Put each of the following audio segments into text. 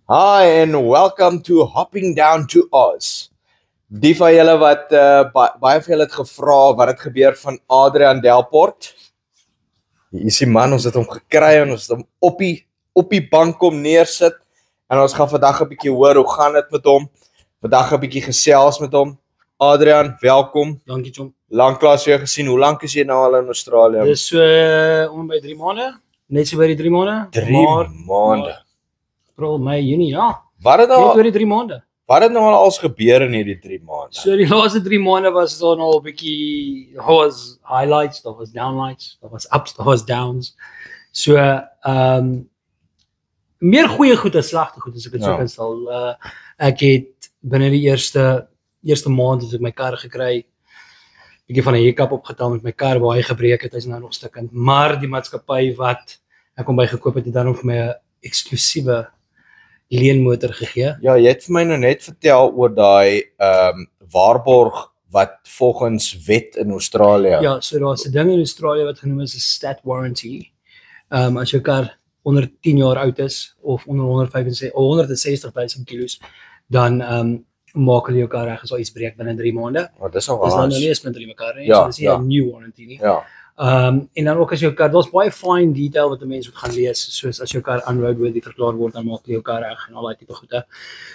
Hi and welcome to Hopping Down to Oz. Die van julle wat baie van julle het gevra wat het gebeur van Adrian Delport. Hier is die man, ons het hom gekry en ons het hom op die bank kom neersit en ons gaan vandag 'n bietjie hoor hoe gaan dit met hom. Vandag 'n bietjie gesels met hom. Adrian, welkom. Dankie, John. Lanklaas weer gesien. Hoe lank is jy nou al in Australië? Dis om by 3 maande. Net so by die 3 maande. 3 maande. April, Mei, Junie, ja. Wat het Net nou oor die 3 maande. Wat het nou al als gebeur in hierdie 3 maande? So die laaste 3 maande was daar al 'n bietjie, daar was highlights, daar was downlights, daar was ups, daar was downs. So meer goeie goed as slegte goed as ek dit so kan stel. Ek het binne die eerste maand het ek my kar gekry. Bietjie van 'n hiccup opgetel met my kar, baie gebreek het, hy's nou nog stukkend. Maar die maatskappy wat ek hom by gekoop het dan vir my 'n eksklusiewe leenmotor gegee. Ja, jy het vir my nou net vertel oor daai waarborg wat volgens wet in Australië. Ja, so daar's 'n ding in Australië wat genoem is 'n stat warranty. As jou kar onder 10 jaar oud is of onder 160,000 kilos, dan maak hulle jou kar reg as iets breek binne 3 maande. Oh, dis al Dis dan waar. nou nie eens met 3 mekaar nie, Ja, so dis nie 'n new warranty nie. Ja. En dan ook as jou kar, daar's baie fine detail wat 'n mens moet gaan lees, soos as jou kar unroadworthy verklaar word, dan maak jy jou kar reg en al daai tipe goede.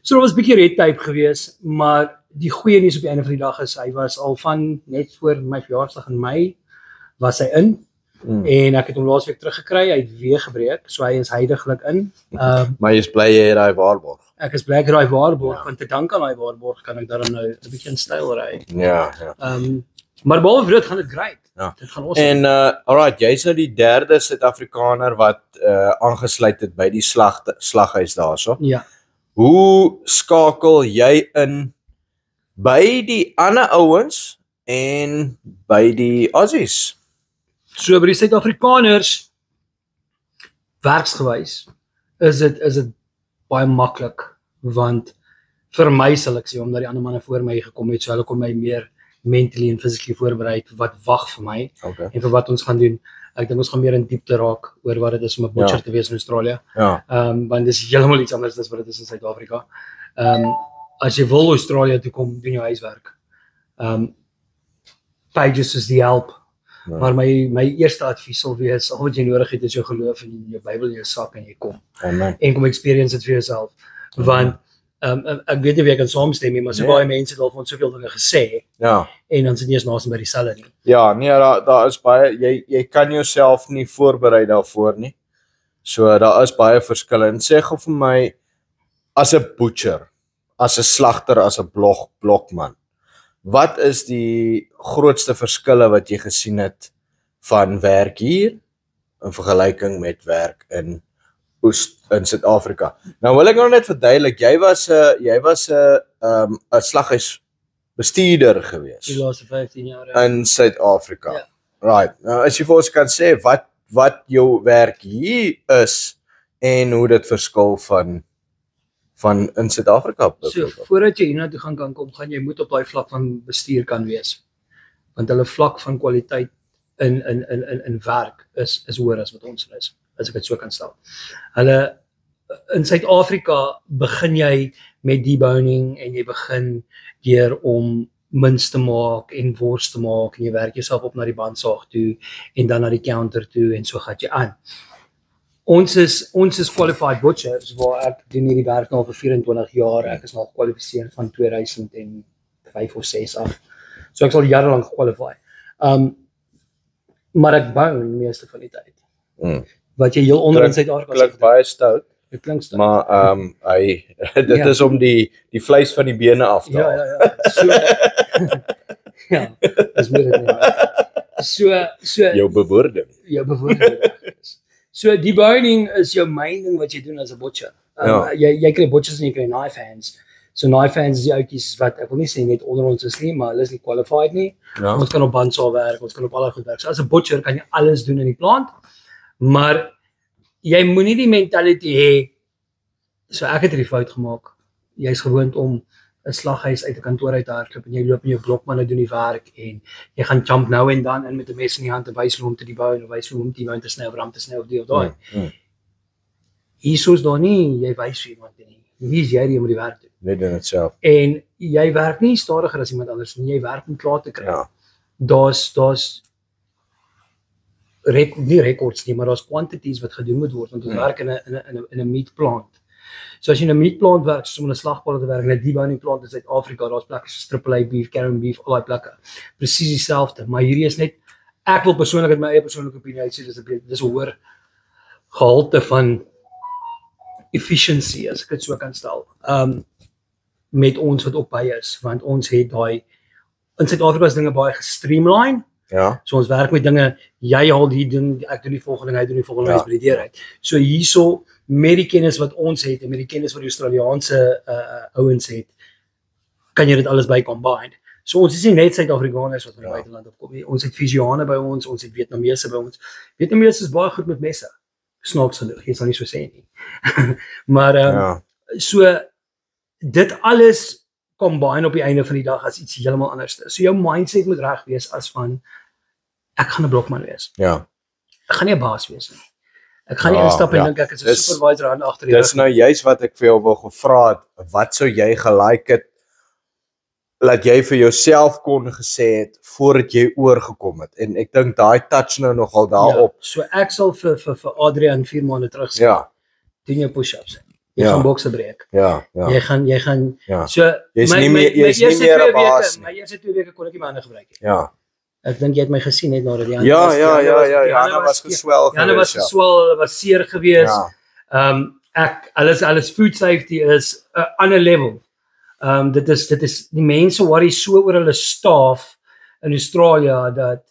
So daar was 'n bietjie red tape gewees, maar die goeie nuus op die einde van die dag is hy was al van net voor my verjaarsdag in Mei was hy in. En ek het hom laasweek teruggekry, hy het weer gebreek, so hy is heidaglik in. Maar jy is bly jy het daai waarborg. Ek is bly ek het daai waarborg, want te dank aan daai waarborg kan ek daarom nou 'n bietjie in styl ry. Ja. Maar behalwe dit gaan dit great. Ja. Dit gaan awesome. En alright, jy's nou die derde Suid-Afrikaner wat aangesluit het by die slaghuis daarso. Ja. Hoe skakel jy in by die ander ouens en by die Aussies? So by die Suid-Afrikaners werksgewys is dit baie maklik, want vir my sal ek sê omdat die ander manne voor my gekom het, so hulle kon my meer mentally en physically voorberei wat wag vir my Okay. en vir wat ons gaan doen. Ek dink ons gaan meer in diepte raak oor wat dit is om 'n butcher te wees in Australië. Ja. Want dis heeltemal iets anders as wat dit is in Suid-Afrika. As jy wil Australië toe kom, doen jou huiswerk. Pages is die help. Ja. Maar my eerste advies sal wees, al wat jy nodig het is jou geloof en jou Bybel in jou sak en jy kom. Amen. En kom experience dit vir jouself. Want ek weet nie wie ek kan saamstem nie, maar so baie mense het al van soveel dinge gesê Ja. en dan sit nie eens naas by dieselfde nie. Ja, nee, daar is baie jy kan jouself nie voorberei daarvoor nie. So daar is baie verskille. En sê gou vir my as 'n butcher, as 'n slagter, as 'n blokman. Wat is die grootste verskille wat jy gesien het van werk hier in vergelyking met werk in Suid-Afrika? Nou wil ek nou net verduidelik, jy was 'n slaghuisbestuurder gewees Die laaste 15 jaar. in Suid-Afrika. Ja. Right. Nou as jy vir ons kan sê wat jou werk hier is en hoe dit verskil van in Suid-Afrika. So voordat jy hiernatoe kan kom, gaan jy moet op daai vlak van bestuur kan wees. Want hulle vlak van kwaliteit in werk is hoër as wat ons is, as ek dit so kan stel. Hulle in Suid-Afrika begin jy met deboning en jy begin deur om mince te maak en wors te maak en jy werk jouself op na die bandsaag toe en dan na die counter toe en so gaan jy aan. Ons is qualified butchers waar ek doen hierdie werk nou al vir 24 jaar. Ek is nou gekwalifiseer van 2005 of 6 af. So ek sal jare lank qualify. Maar ek bou die meeste van die tyd. Wat jy heel onder in Suid-Afrika klink baie stout, dit klink stout. maar hy dit is om die vleis van die bene af te haal. Ja. So ja, dis meer dit nie. So Jou bewoording. jou bewoording. So deboning is jou main ding wat jy doen as 'n butcher. Jy kry butchers en jy kry knife hands. So knife hands is die outjies wat ek wil nie sê net onder ons is nie, maar hulle is nie qualified nie. Ja. Ons kan op bandsaw werk, ons kan op allerlei goed werk. So as 'n butcher kan jy alles doen in die plant. Maar jy moenie die mentality hê. So ek het hierdie fout gemaak. Jy's gewoond om 'n slaghuis uit 'n kantoor uit te hardloop en jy loop in jou blokmanne doen die werk en jy gaan jump nou en dan in met 'n mes in die hand en wys hoe om te debou en wys hoe om te debou te sny of ram te sny of die of daai. Hiersoos daar nie, jy wys vir iemand nie. Wie is jy die om die werk te doen? Net in dit self. En jy werk nie stadiger as iemand anders nie, jy werk om klaar te kry. Ja. Daar's nie records nie, maar daar's quantities wat gedoen moet word want ons werk in 'n meat plant. So as jy in 'n meat plant werk, soos om 'n slagpaal te werk in 'n deboning plant in Suid-Afrika, daar's plekke soos Triple A beef, Caribbean beef, al daai plekke. Presies dieselfde, maar hierdie is net ek wil persoonlik uit my eie persoonlike opinie uitsê dis 'n hoër gehalte van efficiency as ek dit so kan stel. Met ons wat ook by is, want ons het daai in Suid-Afrika is dinge baie gestreamline. Ja. So ons werk met dinge, jy haal die ding, ek doen die volgende ding, hy doen die volgende ding, by die deur uit. So hierso met die kennis wat ons het en met die kennis wat die Australiaanse ouens het, kan jy dit alles by combine. So ons is nie net Suid-Afrikaners wat van die buiteland afkom nie. Ons het Fijiane by ons het Vietnamese by ons. Vietnamese is baie goed met messe. Snaaks genoeg, jy sal nie so sê nie. Maar so dit alles combine op die einde van die dag as iets heeltemal anders. So jou mindset moet reg wees as van ek gaan 'n blokman wees. Ja. Ek gaan nie 'n baas wees nie. Ek gaan nie instap en dink ek is 'n supervisor aan agter die rug. Dis nou juist wat ek vir jou wou gevra het. Wat sou jy gelike het dat jy vir jouself kon gesê het voordat jy oorgekom het? En ek dink daai touch nou nogal daarop. Ja, so ek sal vir Adrian 4 maande terug sê. Ja. Doen jou push-ups. Jy gaan bokse breek. Ja. Jy gaan ja. So jy's nie meer 'n baas nie. My eerste 2 weke kon ek nie my hande gebruik nie. Ja. Ek dink jy het my gesien net nadat die hande was geswel geweest. Hulle was geswel, was seer geweest. Alles food safety is 'n ander level. Dit is die mense worry so oor hulle staf in Australië dat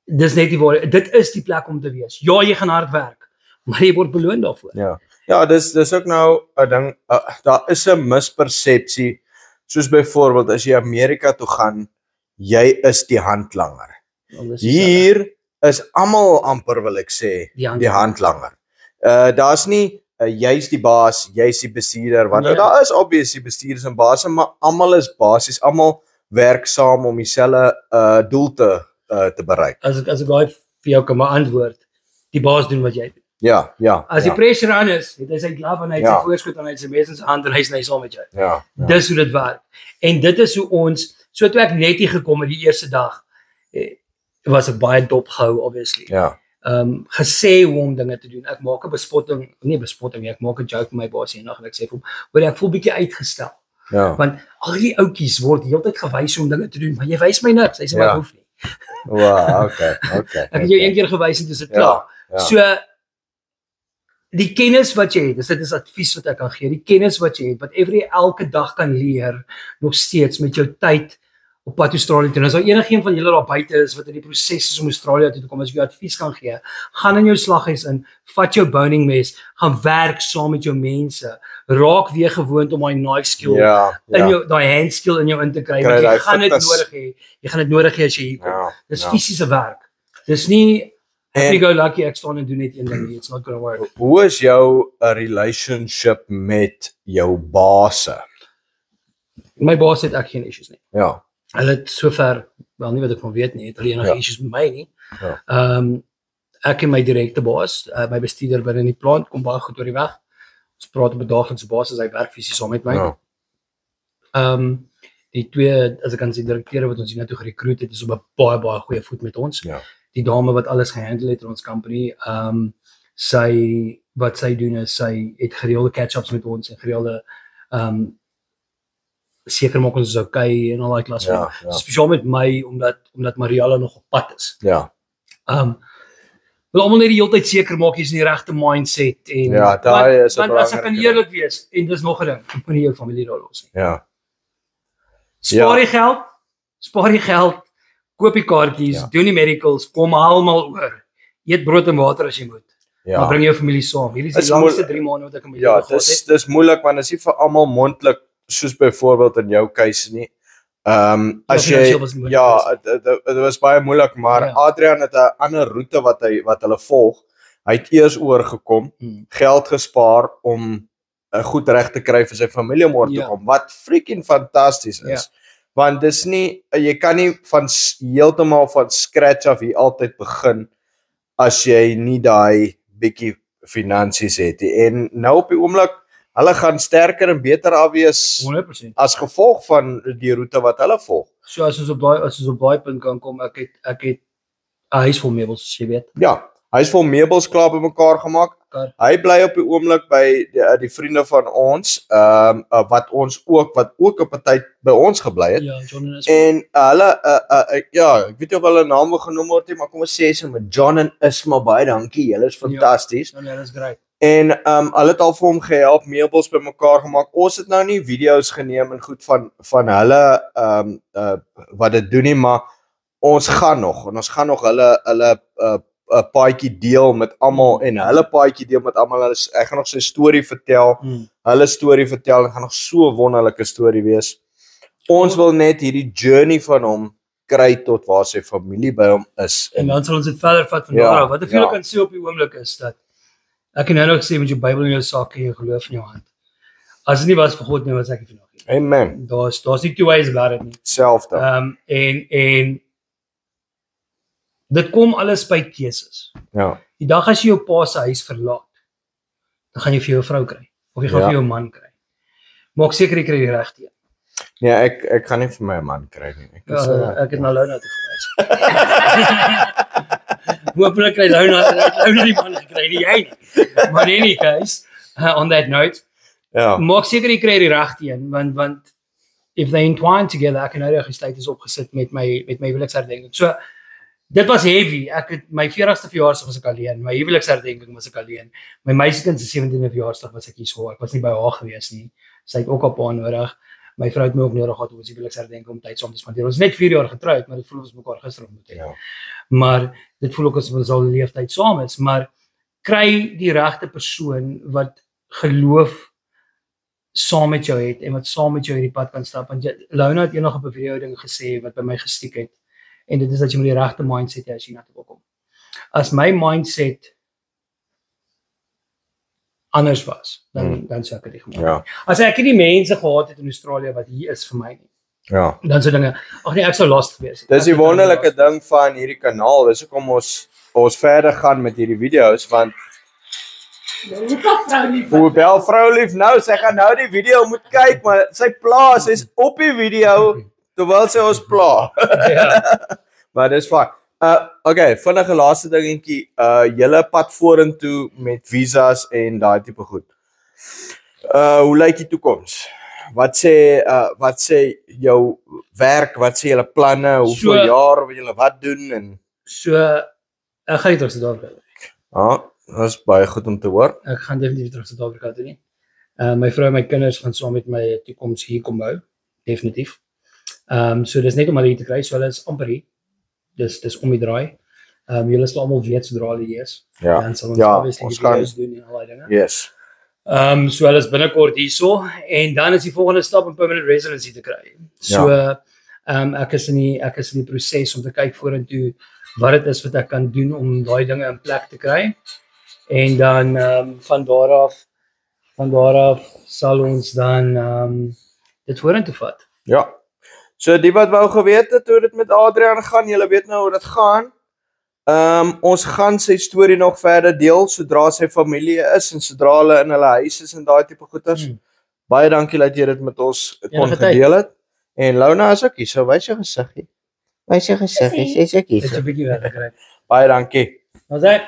dis net die waar dit is die plek om te wees. Ja, jy gaan hard werk, maar jy word beloon daarvoor. Ja. Ja, dis ook nou 'n ding, daar is 'n mispersepsie, soos byvoorbeeld as jy Amerika toe gaan, jy is die handlanger. Hier is almal amper wil ek sê, die handlanger. Daar's nie jy's die baas, jy's die bestuurder, want daar is obviously bestuurders en baase, maar almal is basies, almal werk saam om dieselfde doel te bereik. As ek vir jou kan antwoord, die baas doen wat jy doen. Ja. As die pressure aan is, het hy sy glove en hy het sy voorskoot en hy het sy mes in sy hand en hy's saam met jou. Ja. Dis hoe dit werk. En dit is hoe ons, so toe ek net hier gekom het die eerste dag, was ek baie dopgehou obviously. Ja. Gesê hoe om dinge te doen. Ek maak 'n bespotting, ek maak 'n joke met my baas eendag en ek sê vir hom, hoor ek voel bietjie uitgestel. Ja. Want al die ouetjies word heeltyd gewys om dinge te doen, maar jy wys my niks. Hy sê maar hoef nie. Wow, okay. Ek het jou een keer gewys en dis dit klaar. So die kennis wat jy het, dit is advies wat ek kan gee. Die kennis wat jy het, wat jy elke dag kan leer, nog steeds met jou tyd op pad Australië toe. En as daar enigeen van julle daar buite is wat in die proses is om Australië toe te kom, as ek jou advies kan gee, gaan in jou slaghuis in, vat jou boning mes, gaan werk saam met jou mense, raak weer gewoond om daai knife skill in jou, daai hand skill in jou in te kry, want jy gaan dit nodig hê. Jy gaan dit nodig hê as jy hier kom. Dis fisiese werk. Dis nie happy go lucky ek staan en doen net een ding, it's not gonna work. Hoe is jou relationship met jou baase? My baas het ek geen issues nie. Ja. Hulle het sover, wel nie wat ek van weet nie, het hulle enige issues met my nie. Ek en my direkte baas, my bestuurder binne in die plant, kom baie goed oor die weg. Ons praat op 'n daaglikse basis, hy werk fisies saam met my. Die twee, as ek kan sê, direkteure wat ons hier na toe gerekruut het, is op 'n baie goeie voet met ons. Ja. Die dame wat alles gehandle het in ons company, wat sy doen is, sy het gereelde catch-ups met ons en gereelde seker maak ons is okay en al daai klas van. Spesiaal met my omdat Mariella nog op pad is. Ja. Wil almal net die hele tyd seker maak jy's in die regte mindset en daai is 'n want as ek kan eerlik wees en dis nog 'n ding, ek moenie jou familie daar los nie. Ja. Spaar die geld, koop die kaartjies, doen die medicals, kom almal oor. Eet brood en water as jy moet. Maar bring jou familie saam. Hierdie is die langste 3 maande wat ek in my lewe gehad het. Dis moeilik want dit is nie vir almal mondelik soos byvoorbeeld in jou case nie. As jy dit was baie moeilik, maar Adrian het 'n ander roete wat hulle volg. Hy het eers oorgekom, geld gespaar om goed reg te kry vir sy familie om oor te kom, wat freaking fantasties is. Want dis nie, jy kan nie heeltemal van scratch af hier altyd begin as jy nie daai bietjie finansies het nie. En nou op die oomblik, hulle gaan sterker en beter afwees 100%. as gevolg van die roete wat hulle volg. So as ons op daai punt kan kom, ek het 'n huis vol meubels, as jy weet. Ja, hy is vol meubels klaar bymekaar gemaak. Hy bly op die oomblik by die vriende van ons, wat ook op 'n tyd by ons gebly het. Ja, John en En hulle ja, ek weet nie of hulle name genoem word nie, maar kom ons sê so met John en Isma, baie dankie. Julle is fantasties. Ja, nee, dis great. En hulle het al vir hom gehelp, meubels bymekaar gemaak. Ons het nou nie video's geneem en goed van hulle wat dit doen nie, maar ons gaan nog hulle 'n paadjie deel met almal en hulle paadjie deel met almal. Ek gaan nog sy storie vertel, hulle storie vertel en gaan nog so 'n wonderlike storie wees. Ons wil net hierdie journey van hom kry tot waar sy familie by hom is. En dan sal ons dit verder vat van daar af. Wat ek vir julle kan sê op die oomblik is dat ek het nou nog gesê met jou Bybel in jou sak en jou geloof in jou hand. As dit nie was vir God nie, was ek nie vandag hier. Amen. Daar's nie twee ways about it nie. Selfde. En dit kom alles by keuses. Ja. Die dag as jy jou pa se huis verlaat, dan gaan jy vir jou vrou kry of jy gaan vir jou man kry. Maak seker jy kry die regte een. Nee, ek gaan nie vir my 'n man kry nie. Ek het na Lona toe gewys. Hooplik kry Lona die man gekry, nie jy nie. Maar in any case, on that note, maak seker jy kry die regte een, want if they entwine together, ek het nou die status opgesit met my huweliksherdenking. So dit was heavy. Ek het my 40ste verjaarsdag was ek alleen, my huweliksherdenking was ek alleen. My meisiekind se 17de verjaarsdag was ek hier so. Ek was nie by haar gewees nie. Sy het ook 'n pa nodig. My vrou het my ook nodig gehad om ons huweliksherdenking om tyd saam te spandeer. Ons is net 4 jaar getroud, maar dit voel ons mekaar gister ontmoet het. Maar dit voel ook asof ons al 'n leeftyd saam is, maar kry die regte persoon wat geloof saam met jou het en wat saam met jou hierdie pad kan stap. Want Lona het eendag op 'n video ding gesê wat by my gestiek het. En dit is dat jy met die regte mindset hê as jy na toe wil kom. As my mindset anders was, dan sou ek dit gemaak. Ja. As ek nie mense gehad het in Australië wat hier is vir my nie. Ja. Dan sou dinge, ag nee, ek sou lost gewees het. Dis die wonderlike ding van hierdie kanaal. Dis hoekom ons verder gaan met hierdie video's want bel vrou lief nou, sy gaan nou die video moet kyk, maar sy pla, sy's op die video terwyl sy ons pla. Ja. Maar dis fyn. Okay, vinnige laaste dingetjie, julle pad vorentoe met visas en daai tipe goed. Hoe lyk die toekoms? Wat sê jou werk, wat sê julle planne, hoeveel jaar wil julle wat doen en so ek gaan nie terug Suid-Afrika toe. Dat is baie goed om te hoor. Ek gaan definitief terug Suid-Afrika toe nie. My vrou en my kinders gaan saam met my toekoms hier kom bou, definitief. So dis net om hulle hier te kry, so hulle is amper hier. Dis om die draai. Julle sal almal weet sodra hulle hier is. Ja. Dan sal ons video's doen en al daai dinge. Yes. So hulle is binnekort hierso en dan is die volgende stap om permanent residency te kry. So ek is in die proses om te kyk vorentoe wat dit is wat ek kan doen om daai dinge in plek te kry. En dan van daar af sal ons dan dit vorentoe vat. Ja. So die wat wou geweet het hoe dit met Adrian gaan, julle weet nou hoe dit gaan. Ons gaan sy storie nog verder deel sodra sy familie is en sodra hulle in hulle huis is en daai tipe goeters. Baie dankie dat jy dit met ons kon gedeel het. En Lona is ook hier, so wys jou gesiggie. Wys jou gesiggie, sy's ook hier. Dit is 'n bietjie weg gekry. Baie dankie. Ons sê